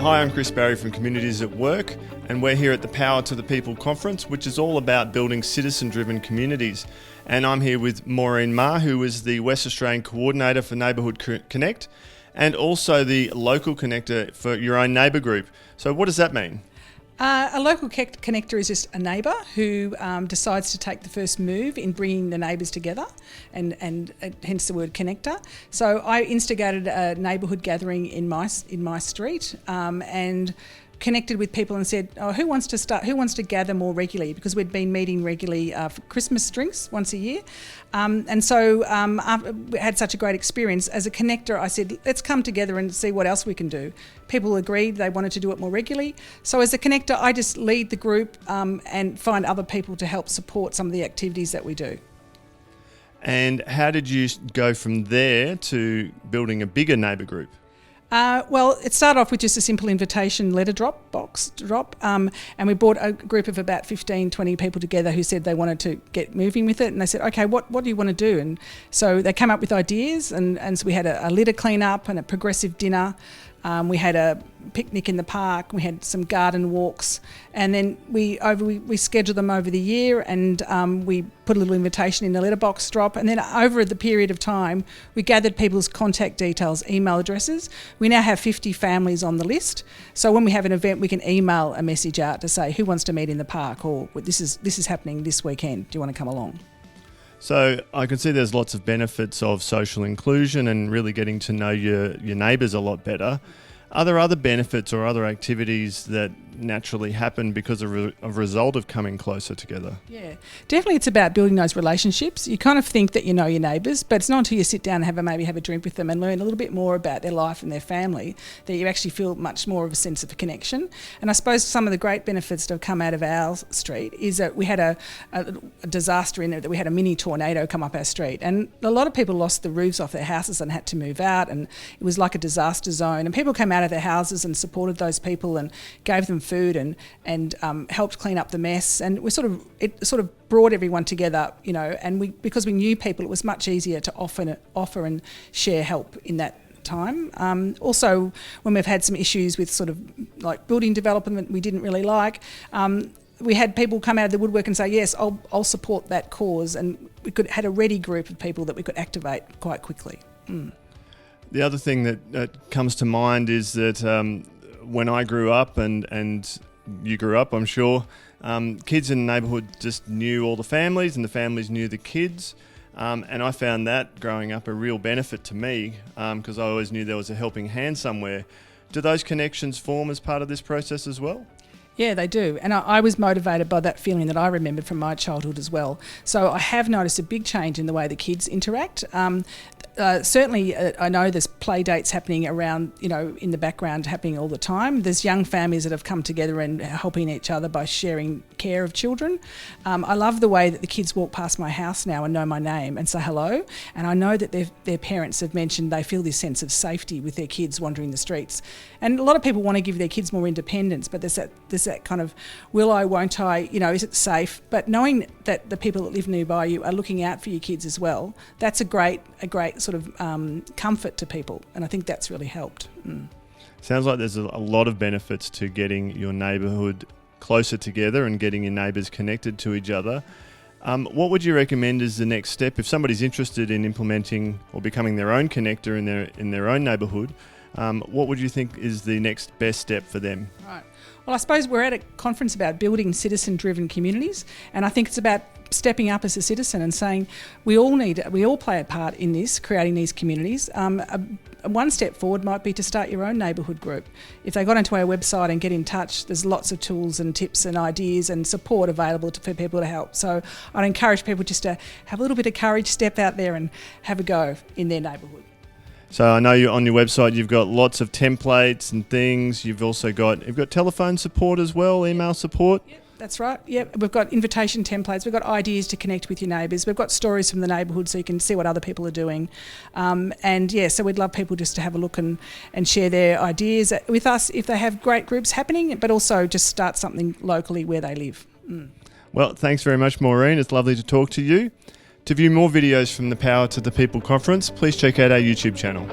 Hi, I'm Chris Barry from Communities at Work, and we're here at the Power to the People conference, which is all about building citizen-driven communities. And I'm here with Maureen Maher, who is the West Australian Coordinator for Neighbourhood Connect, and also the local connector for your own neighbour group. So what does that mean? A local connector is just a neighbour who decides to take the first move in bringing the neighbours together, and hence the word connector. So I instigated a neighbourhood gathering in my street and connected with people and said, who wants to gather more regularly, because we'd been meeting regularly for Christmas drinks once a year. After we had such a great experience, as a connector, I said, let's come together and see what else we can do. People agreed they wanted to do it more regularly. So as a connector, I just lead the group and find other people to help support some of the activities that we do. And how did you go from there to building a bigger neighbour group? Well, it started off with just a simple invitation letter box drop, and we brought a group of about 15, 20 people together who said they wanted to get moving with it, and they said, okay, what do you want to do? And so they came up with ideas, and so we had a litter clean-up and a progressive dinner. We had a picnic in the park, we had some garden walks, and then we scheduled them over the year, and we put a little invitation in the letterbox drop, and then over the period of time we gathered people's contact details, email addresses. We now have 50 families on the list, so when we have an event we can email a message out to say who wants to meet in the park, or this is happening this weekend, do you want to come along? So I can see there's lots of benefits of social inclusion and really getting to know your neighbours a lot better. Are there other benefits or other activities that naturally happen because of a result of coming closer together? Yeah, definitely it's about building those relationships. You kind of think that you know your neighbours, but it's not until you sit down and maybe have a drink with them and learn a little bit more about their life and their family that you actually feel much more of a sense of a connection. And I suppose some of the great benefits that have come out of our street is that we had a disaster in it, that we had a mini tornado come up our street, and a lot of people lost the roofs off their houses and had to move out, and it was like a disaster zone, and people came out of their houses and supported those people and gave them food and helped clean up the mess, and it sort of brought everyone together, you know, and because we knew people, it was much easier to offer and share help in that time. Also, when we've had some issues with sort of like building development we didn't really like, we had people come out of the woodwork and say, yes, I'll support that cause, and we had a ready group of people that we could activate quite quickly. The other thing that comes to mind is that when I grew up and you grew up, I'm sure, kids in the neighbourhood just knew all the families and the families knew the kids. And I found that growing up a real benefit to me because I always knew there was a helping hand somewhere. Do those connections form as part of this process as well? Yeah, they do. And I was motivated by that feeling that I remembered from my childhood as well. So I have noticed a big change in the way the kids interact. Certainly, I know there's play dates happening around, you know, in the background happening all the time. There's young families that have come together and helping each other by sharing care of children. I love the way that the kids walk past my house now and know my name and say hello. And I know that their parents have mentioned they feel this sense of safety with their kids wandering the streets. And a lot of people want to give their kids more independence, but there's that kind of will I, won't I, you know, is it safe? But knowing that the people that live nearby you are looking out for your kids as well, that's a great sort of comfort to people, and I think that's really helped. Sounds like there's a lot of benefits to getting your neighbourhood closer together and getting your neighbours connected to each other. What would you recommend as the next step if somebody's interested in implementing or becoming their own connector in their own neighbourhood? What would you think is the next best step for them? Right. Well, I suppose we're at a conference about building citizen-driven communities, and I think it's about stepping up as a citizen and saying we all play a part in this, creating these communities. One step forward might be to start your own neighbourhood group. If they got onto our website and get in touch, there's lots of tools and tips and ideas and support available for people to help. So I'd encourage people just to have a little bit of courage, step out there and have a go in their neighbourhood. So I know on your website you've got lots of templates and things. You've got telephone support as well, email support. Yep, that's right. Yep, we've got invitation templates. We've got ideas to connect with your neighbours. We've got stories from the neighbourhood so you can see what other people are doing. So we'd love people just to have a look and share their ideas with us if they have great groups happening, but also just start something locally where they live. Well, thanks very much, Maureen. It's lovely to talk to you. To view more videos from the Power to the People conference, please check out our YouTube channel.